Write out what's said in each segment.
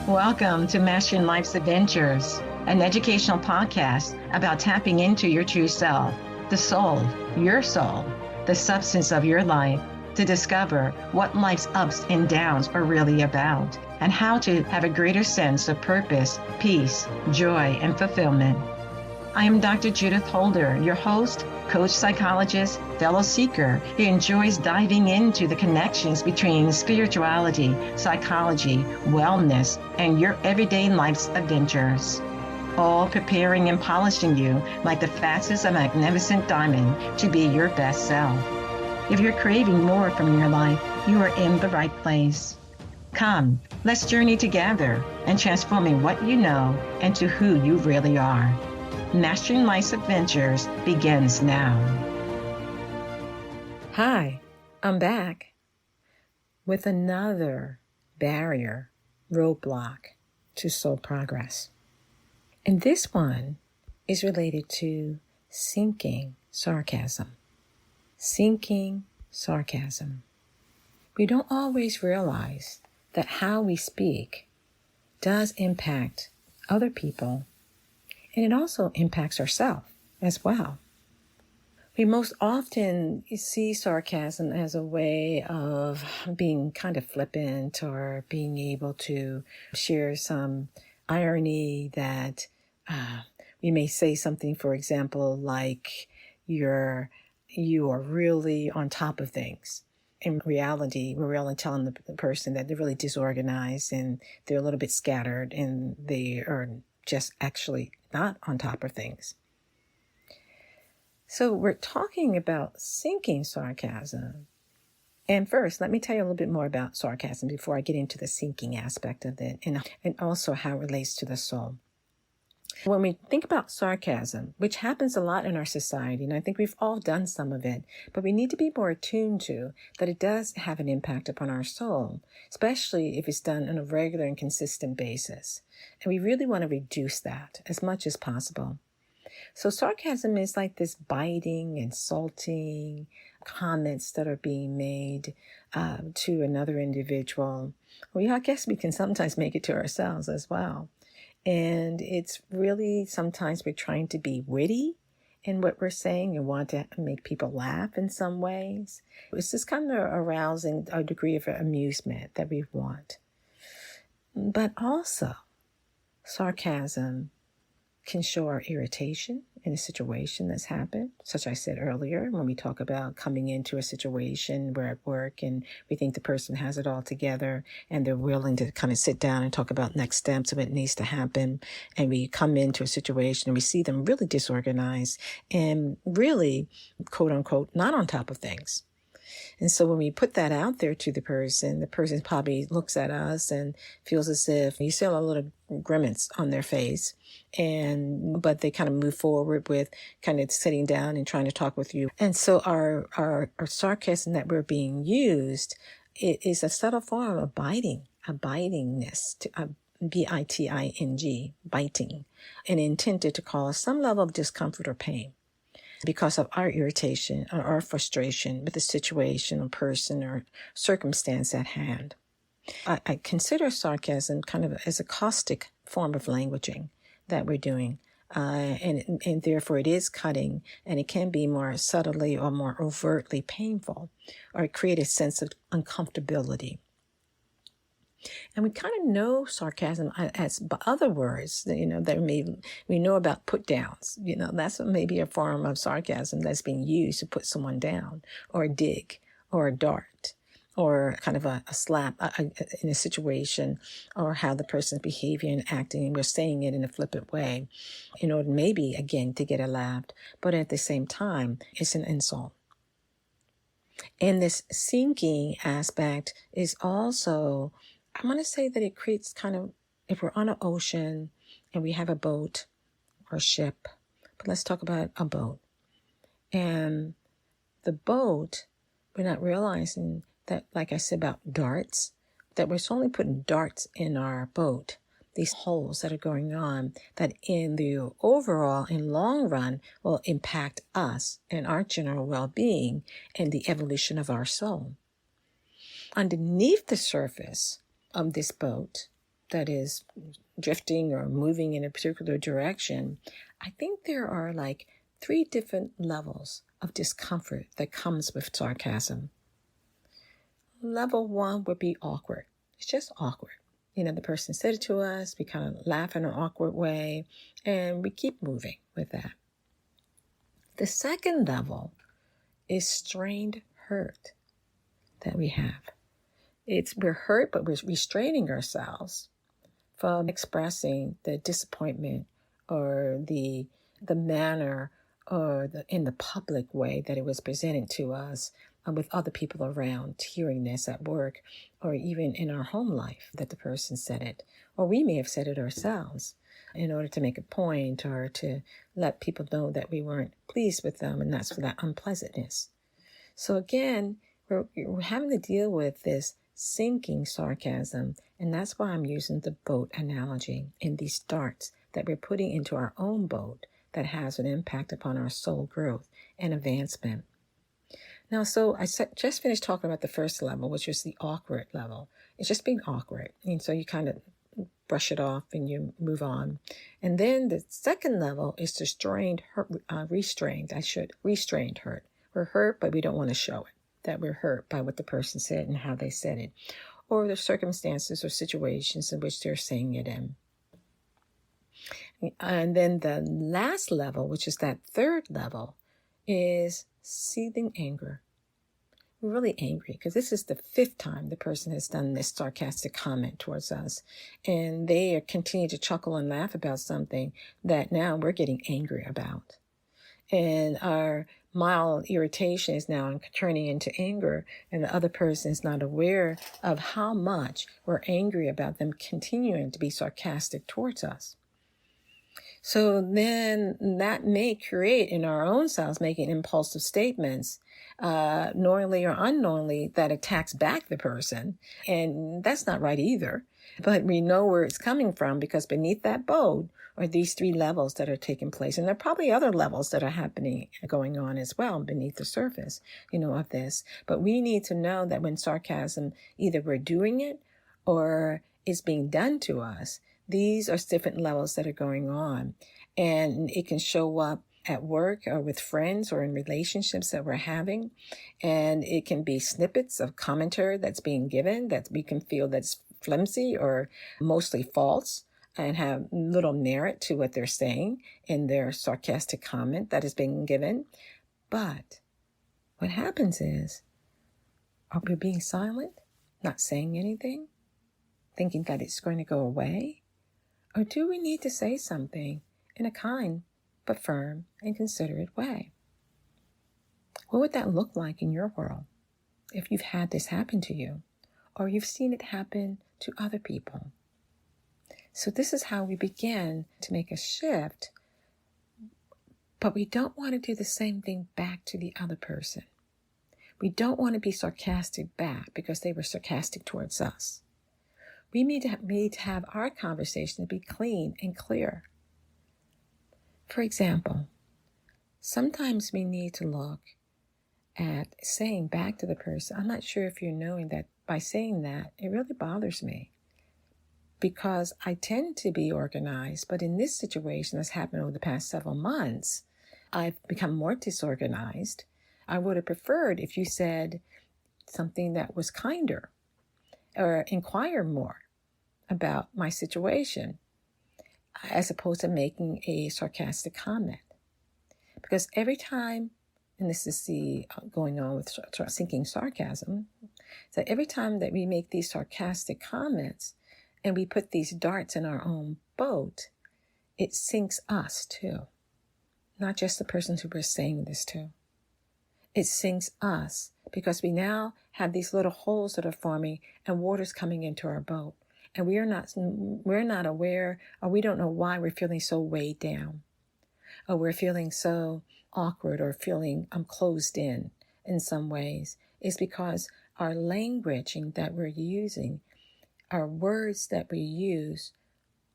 Welcome to Mastering Life's Adventures, an educational podcast about tapping into your true self, the soul, your soul, the substance of your life, to discover what life's ups and downs are really about, and how to have a greater sense of purpose, peace, joy, and fulfillment. I am Dr. Judith Holder, your host, coach, psychologist, fellow seeker who enjoys diving into the connections between spirituality, psychology, wellness, and your everyday life's adventures. All preparing and polishing you like the facets of a magnificent diamond to be your best self. If you're craving more from your life, you are in the right place. Come, let's journey together and transforming what you know into who you really are. Mastering Life's Adventures begins now. Hi, I'm back with another barrier, roadblock to soul progress. And this one is related to sinking sarcasm. Sinking sarcasm. We don't always realize that how we speak does impact other people, and it also impacts ourselves as well. We most often see sarcasm as a way of being kind of flippant or being able to share some irony that we may say something, for example, like you are really on top of things. In reality, we're really telling the person that they're really disorganized and they're a little bit scattered and they are just actually not on top of things. So we're talking about sinking sarcasm. And first, let me tell you a little bit more about sarcasm before I get into the sinking aspect of it and also how it relates to the soul. When we think about sarcasm, which happens a lot in our society, and I think we've all done some of it, but we need to be more attuned to that it does have an impact upon our soul, especially if it's done on a regular and consistent basis. And we really want to reduce that as much as possible. So sarcasm is like this biting, insulting comments that are being made to another individual. Well, I guess we can sometimes make it to ourselves as well. And it's really, sometimes we're trying to be witty in what we're saying and want to make people laugh in some ways. It's just kind of arousing a degree of amusement that we want. But also, sarcasm can show our irritation in a situation that's happened, such I said earlier, when we talk about coming into a situation, we're at work and we think the person has it all together and they're willing to kind of sit down and talk about next steps of what needs to happen. And we come into a situation and we see them really disorganized and really, quote unquote, not on top of things. And so when we put that out there to the person probably looks at us and feels as if you see a little grimace on their face, but they kind of move forward with kind of sitting down and trying to talk with you. And so our sarcasm that we're being used, it is a subtle form of bitingness, biting, biting, and intended to cause some level of discomfort or pain because of our irritation or our frustration with the situation or person or circumstance at hand. I consider sarcasm kind of as a caustic form of languaging that we're doing. And therefore it is cutting, and it can be more subtly or more overtly painful, or create a sense of uncomfortability. And we kind of know sarcasm as other words, that we know about put downs. That's maybe a form of sarcasm that's being used to put someone down, or a dig, or a dart, or kind of a slap in a situation, or how the person's behaving and acting, and we're saying it in a flippant way, in order maybe, again, to get a laugh, but at the same time, it's an insult. And this sinking aspect is also, I want to say that it creates kind of, if we're on an ocean and we have a boat or a ship, but let's talk about a boat. And the boat, we're not realizing that, like I said about darts, that we're only putting darts in our boat, these holes that are going on, that in the overall, in long run, will impact us and our general well-being and the evolution of our soul. Underneath the surface of this boat that is drifting or moving in a particular direction, I think there are like 3 different levels of discomfort that comes with sarcasm. Level 1 would be awkward. It's just awkward. The person said it to us, we kind of laugh in an awkward way, and we keep moving with that. The second level is strained hurt that we have. We're hurt, but we're restraining ourselves from expressing the disappointment or the manner or in the public way that it was presented to us with other people around, hearing this at work or even in our home life that the person said it, or we may have said it ourselves in order to make a point or to let people know that we weren't pleased with them, and that's for that unpleasantness. So again, we're having to deal with this sinking sarcasm, and that's why I'm using the boat analogy in these darts that we're putting into our own boat that has an impact upon our soul growth and advancement. Now, so I just finished talking about the first level, which was the awkward level. It's just being awkward. And so you kind of brush it off and you move on. And then the second level is the restrained hurt. We're hurt, but we don't want to show it, that we're hurt by what the person said and how they said it, or the circumstances or situations in which they're saying it in. And then the last level, which is that third level, is seething anger. We're really angry because this is the 5th time the person has done this sarcastic comment towards us. And they continue to chuckle and laugh about something that now we're getting angry about. And our mild irritation is now turning into anger, and the other person is not aware of how much we're angry about them continuing to be sarcastic towards us. So then that may create in our own selves making impulsive statements, knowingly or unknowingly, that attacks back the person. And that's not right either. But we know where it's coming from because beneath that boat are these 3 levels that are taking place. And there are probably other levels that are going on as well beneath the surface, of this. But we need to know that when sarcasm, either we're doing it or it's being done to us, these are different levels that are going on. And it can show up at work or with friends or in relationships that we're having. And it can be snippets of commentary that's being given that we can feel that's flimsy or mostly false and have little merit to what they're saying in their sarcastic comment that is being given. But what happens is, are we being silent, not saying anything, thinking that it's going to go away? Or do we need to say something in a kind but firm and considerate way? What would that look like in your world if you've had this happen to you or you've seen it happen to other people? So this is how we begin to make a shift, but we don't want to do the same thing back to the other person. We don't want to be sarcastic back because they were sarcastic towards us. We need to have our conversation to be clean and clear. For example, sometimes we need to look at saying back to the person, I'm not sure if you're knowing that by saying that, it really bothers me because I tend to be organized, but in this situation that's happened over the past several months, I've become more disorganized. I would have preferred if you said something that was kinder or inquire more about my situation as opposed to making a sarcastic comment. Because every time, and this is the going on with sinking sarcasm, so every time that we make these sarcastic comments and we put these darts in our own boat, it sinks us too. Not just the person who we're saying this to. It sinks us because we now have these little holes that are forming and water's coming into our boat. And we're not aware, or we don't know why we're feeling so weighed down, or we're feeling so awkward, or feeling closed in some ways. It's because our languaging that we're using, our words that we use,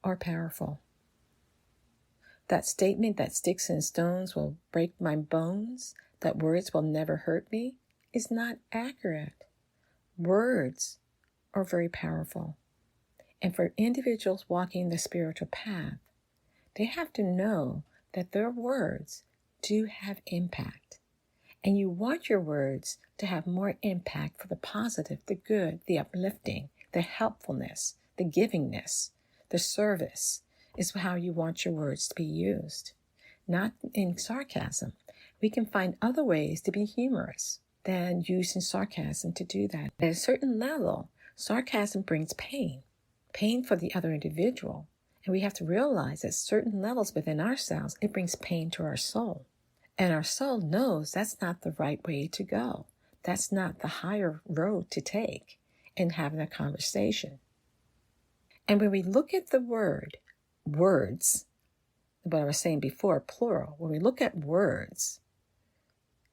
are powerful. That statement that sticks and stones will break my bones, that words will never hurt me, is not accurate. Words are very powerful. And for individuals walking the spiritual path, they have to know that their words do have impact. And you want your words to have more impact for the positive, the good, the uplifting, the helpfulness, the givingness, the service is how you want your words to be used. Not in sarcasm. We can find other ways to be humorous than using sarcasm to do that. At a certain level, sarcasm brings pain for the other individual. And we have to realize at certain levels within ourselves, it brings pain to our soul. And our soul knows that's not the right way to go. That's not the higher road to take in having a conversation. And when we look at the words, what I was saying before, plural, when we look at words,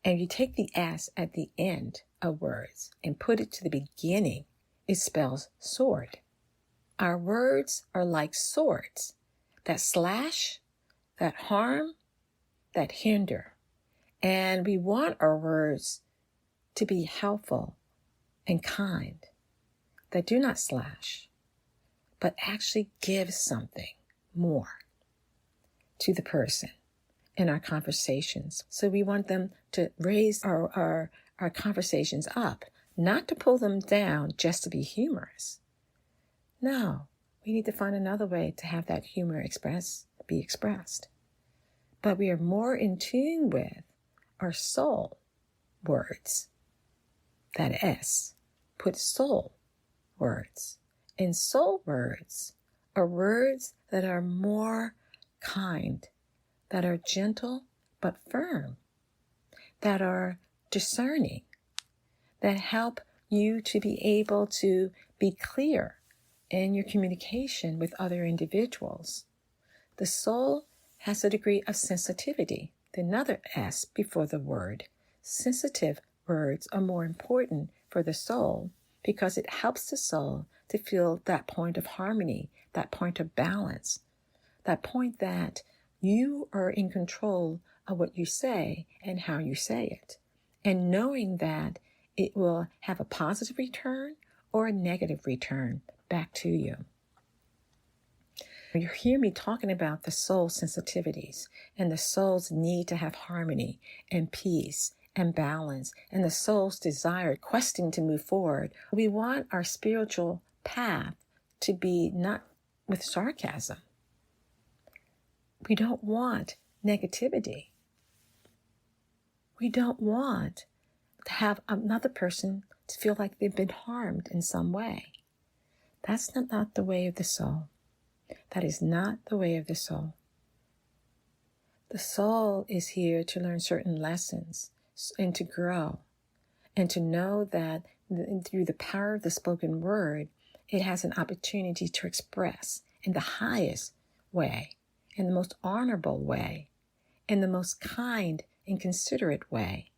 and you take the S at the end of words and put it to the beginning, it spells sword. Our words are like swords that slash, that harm, that hinder. And we want our words to be helpful and kind, that do not slash, but actually give something more to the person in our conversations. So we want them to raise our conversations up, not to pull them down just to be humorous. No, we need to find another way to have that humor be expressed. But we are more in tune with our soul words. That S, put soul words. And soul words are words that are more kind, that are gentle but firm, that are discerning, that help you to be able to be clear in your communication with other individuals. The soul has a degree of sensitivity, another S before the word. Sensitive words are more important for the soul because it helps the soul to feel that point of harmony, that point of balance, that point that you are in control of what you say and how you say it, and knowing that it will have a positive return or a negative return back to you. You hear me talking about the soul sensitivities and the soul's need to have harmony and peace and balance and the soul's desire, questing to move forward. We want our spiritual path to be not with sarcasm. We don't want negativity. We don't want to have another person to feel like they've been harmed in some way. That's not the way of the soul. That is not the way of the soul. The soul is here to learn certain lessons and to grow and to know that through the power of the spoken word, it has an opportunity to express in the highest way, in the most honorable way, in the most kind and considerate way.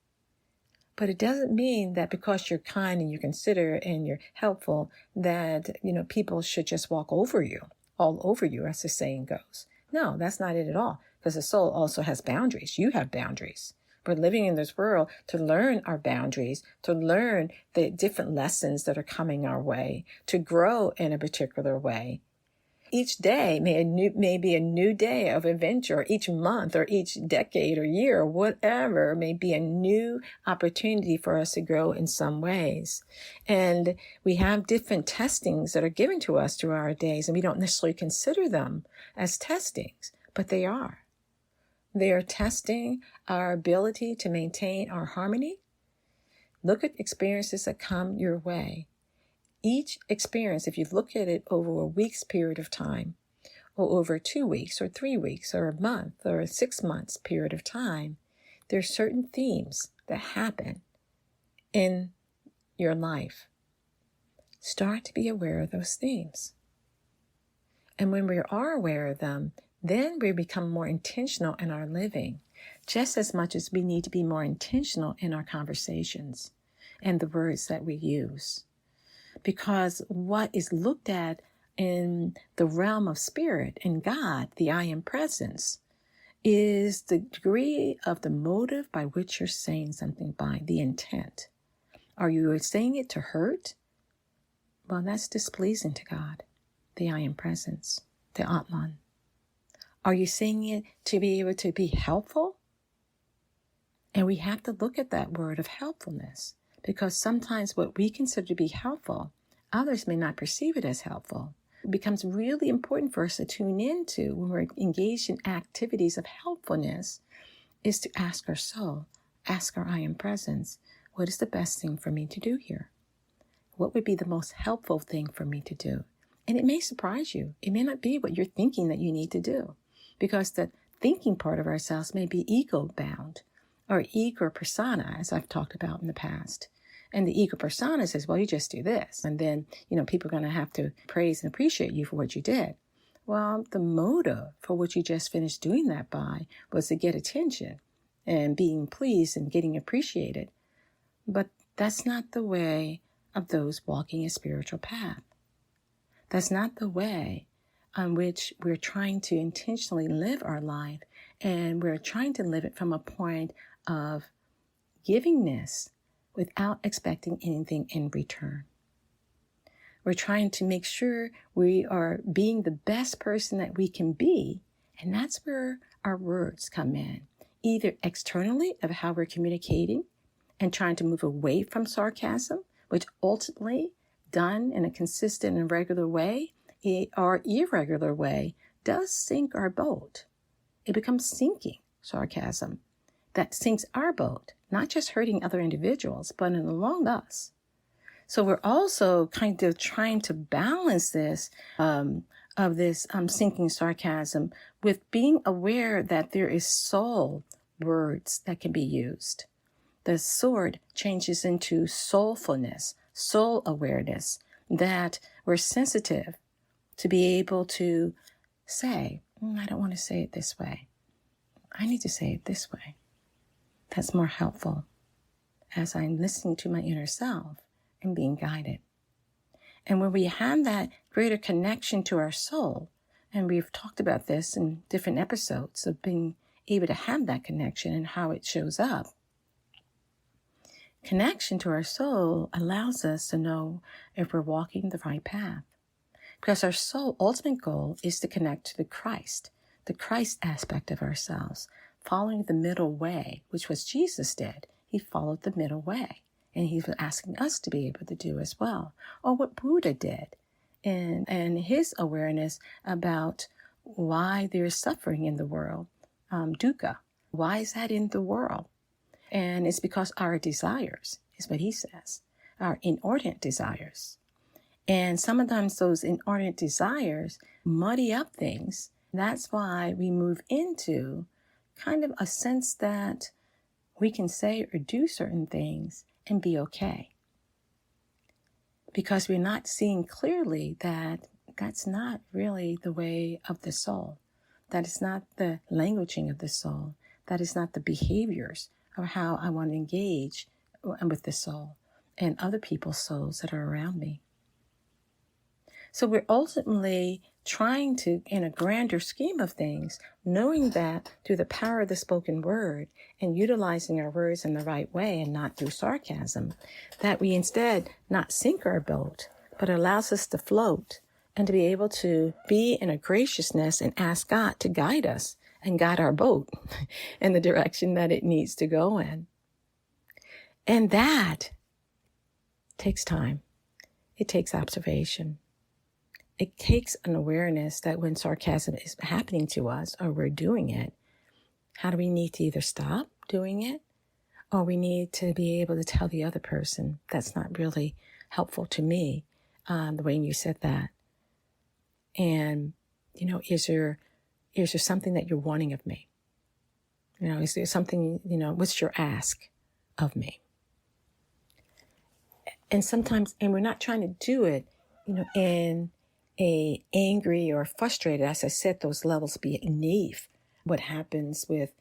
But it doesn't mean that because you're kind and you're considerate and you're helpful that, people should just walk over you, all over you, as the saying goes. No, that's not it at all, because the soul also has boundaries. You have boundaries. We're living in this world to learn our boundaries, to learn the different lessons that are coming our way, to grow in a particular way. Each day may be a new day of adventure, or each month or each decade or year or whatever may be a new opportunity for us to grow in some ways. And we have different testings that are given to us through our days, and we don't necessarily consider them as testings, but they are. They are testing our ability to maintain our harmony. Look at experiences that come your way. Each experience, if you look at it over a week's period of time, or over 2 weeks, or 3 weeks, or a month, or a 6 months period of time, there are certain themes that happen in your life. Start to be aware of those themes. And when we are aware of them, then we become more intentional in our living, just as much as we need to be more intentional in our conversations and the words that we use. Because what is looked at in the realm of spirit and God, the I am presence, is the degree of the motive by which you're saying something, by the intent. Are you saying it to hurt? Well, that's displeasing to God. the I am presence, the Atman? Are you saying it to be able to be helpful? And we have to look at that word of helpfulness, because sometimes what we consider to be helpful, others may not perceive it as helpful. It becomes really important for us to tune into when we're engaged in activities of helpfulness is to ask our soul, ask our I am presence, what is the best thing for me to do here? What would be the most helpful thing for me to do? And it may surprise you. It may not be what you're thinking that you need to do, because the thinking part of ourselves may be ego bound or ego persona, as I've talked about in the past. And the ego persona says, well, you just do this. And then, people are going to have to praise and appreciate you for what you did. Well, the motive for what you just finished doing that by was to get attention and being pleased and getting appreciated. But that's not the way of those walking a spiritual path. That's not the way on which we're trying to intentionally live our life, and we're trying to live it from a point of givingness without expecting anything in return. We're trying to make sure we are being the best person that we can be, and that's where our words come in, either externally of how we're communicating and trying to move away from sarcasm, which ultimately, done in a consistent and regular way or irregular way, does sink our boat. It becomes sinking sarcasm that sinks our boat, not just hurting other individuals, but along us. So we're also kind of trying to balance this sinking sarcasm with being aware that there is soul words that can be used. The sword changes into soulfulness, soul awareness, that we're sensitive to be able to say, I don't want to say it this way. I need to say it this way. That's more helpful as I'm listening to my inner self and being guided. And when we have that greater connection to our soul, and we've talked about this in different episodes of being able to have that connection and how it shows up, connection to our soul allows us to know if we're walking the right path. Because our soul ultimate goal is to connect to the Christ aspect of ourselves, following the middle way, which was Jesus did. He followed the middle way, and he was asking us to be able to do as well. Or what Buddha did and his awareness about why there is suffering in the world, dukkha. Why is that in the world? And it's because our desires, is what he says, our inordinate desires. And sometimes those inordinate desires muddy up things. That's why we move into kind of a sense that we can say or do certain things and be okay. Because we're not seeing clearly that that's not really the way of the soul. That is not the languaging of the soul. That is not the behaviors of how I want to engage with the soul and other people's souls that are around me. So we're ultimately trying to, in a grander scheme of things, knowing that through the power of the spoken word and utilizing our words in the right way and not through sarcasm, that we instead not sink our boat, but allows us to float and to be able to be in a graciousness and ask God to guide us and guide our boat in the direction that it needs to go in. And that takes time. It takes observation. It takes an awareness that when sarcasm is happening to us or we're doing it, how do we need to either stop doing it or we need to be able to tell the other person that's not really helpful to me, the way you said that. And, is there something that you're wanting of me? Is there something, what's your ask of me? And sometimes, and we're not trying to do it, in a angry or frustrated, as I said, those levels beneath what happens with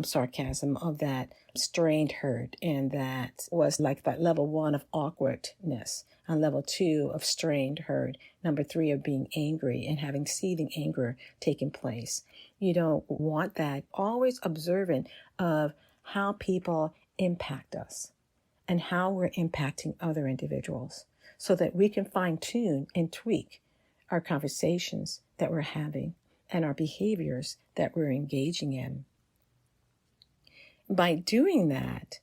sarcasm, of that strained hurt, and that was like that level 1 of awkwardness, and level 2 of strained hurt, number 3 of being angry and having seething anger taking place. You don't want that. Always observant of how people impact us and how we're impacting other individuals, so that we can fine tune and tweak our conversations that we're having and our behaviors that we're engaging in. By doing that,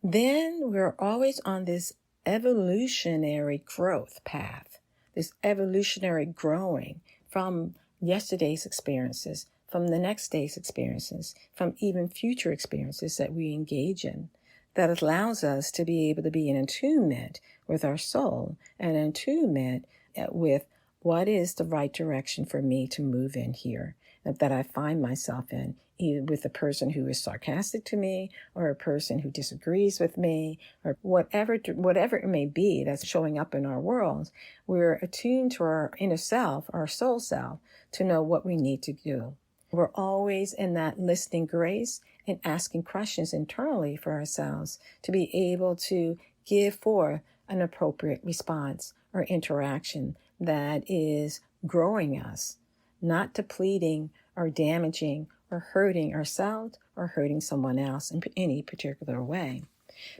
then we're always on this evolutionary growth path, this evolutionary growing from yesterday's experiences, from the next day's experiences, from even future experiences that we engage in, that allows us to be able to be in attunement with our soul and in attunement with what is the right direction for me to move in here, that I find myself in, either with a person who is sarcastic to me or a person who disagrees with me or whatever it may be that's showing up in our world. We're attuned to our inner self, our soul self, to know what we need to do. We're always in that listening grace and asking questions internally for ourselves to be able to give forth an appropriate response or interaction that is growing us, not depleting or damaging or hurting ourselves or hurting someone else in any particular way.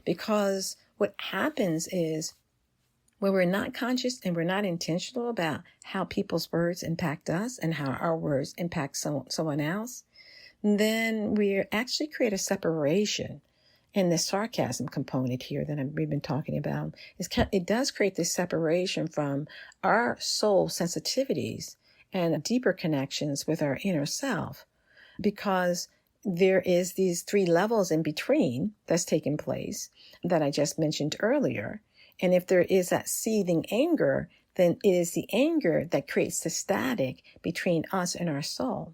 Because what happens is when we're not conscious and we're not intentional about how people's words impact us and how our words impact someone else, then we actually create a separation. And the sarcasm component here that we've been talking about, it does create this separation from our soul sensitivities and deeper connections with our inner self, because there is these 3 levels in between that's taking place that I just mentioned earlier. And if there is that seething anger, then it is the anger that creates the static between us and our soul.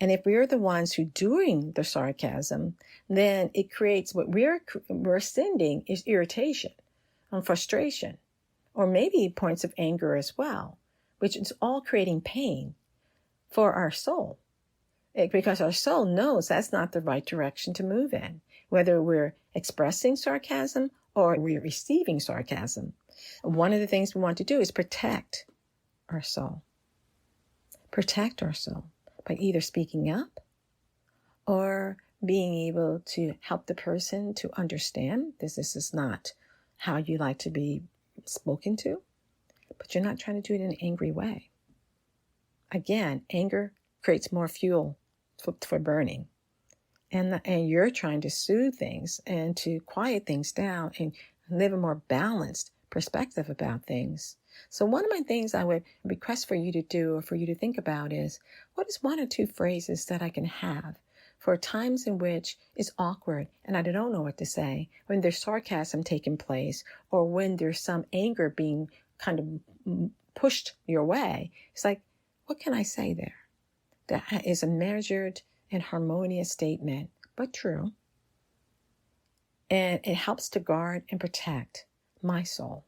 And if we're the ones who doing the sarcasm, then it creates what we're sending is irritation and frustration, or maybe points of anger as well, which is all creating pain for our soul. Because our soul knows that's not the right direction to move in, whether we're expressing sarcasm or we're receiving sarcasm. One of the things we want to do is protect our soul. Protect our soul by either speaking up or being able to help the person to understand this is not how you like to be spoken to, but you're not trying to do it in an angry way. Again, anger creates more fuel for burning. And you're trying to soothe things and to quiet things down and live a more balanced perspective about things. So one of my things I would request for you to do or for you to think about is, what is 1 or 2 phrases that I can have for times in which it's awkward and I don't know what to say, when there's sarcasm taking place or when there's some anger being kind of pushed your way. It's like, what can I say there that is a measured and harmonious statement, but true? And it helps to guard and protect my soul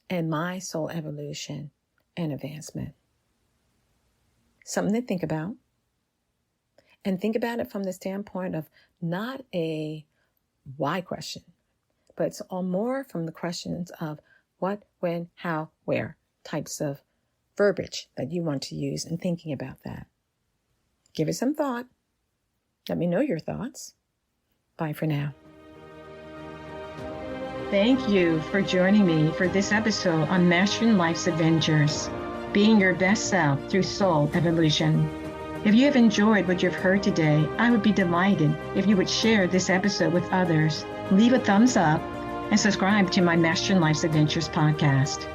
and my soul evolution and advancement. Something to think about. And think about it from the standpoint of not a why question, but it's all more from the questions of what, when, how, where types of verbiage that you want to use in thinking about that. Give it some thought. Let me know your thoughts. Bye for now. Thank you for joining me for this episode on Mastering Life's Adventures, being your best self through soul evolution. If you have enjoyed what you've heard today, I would be delighted if you would share this episode with others, leave a thumbs up, and subscribe to my Mastering Life's Adventures podcast.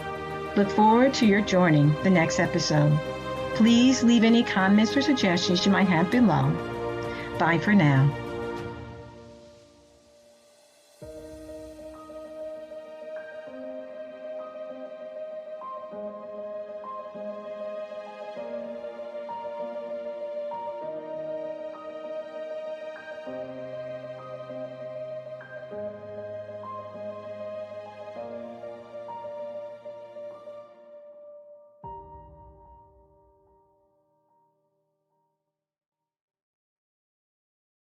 Look forward to your joining the next episode. Please leave any comments or suggestions you might have below. Bye for now.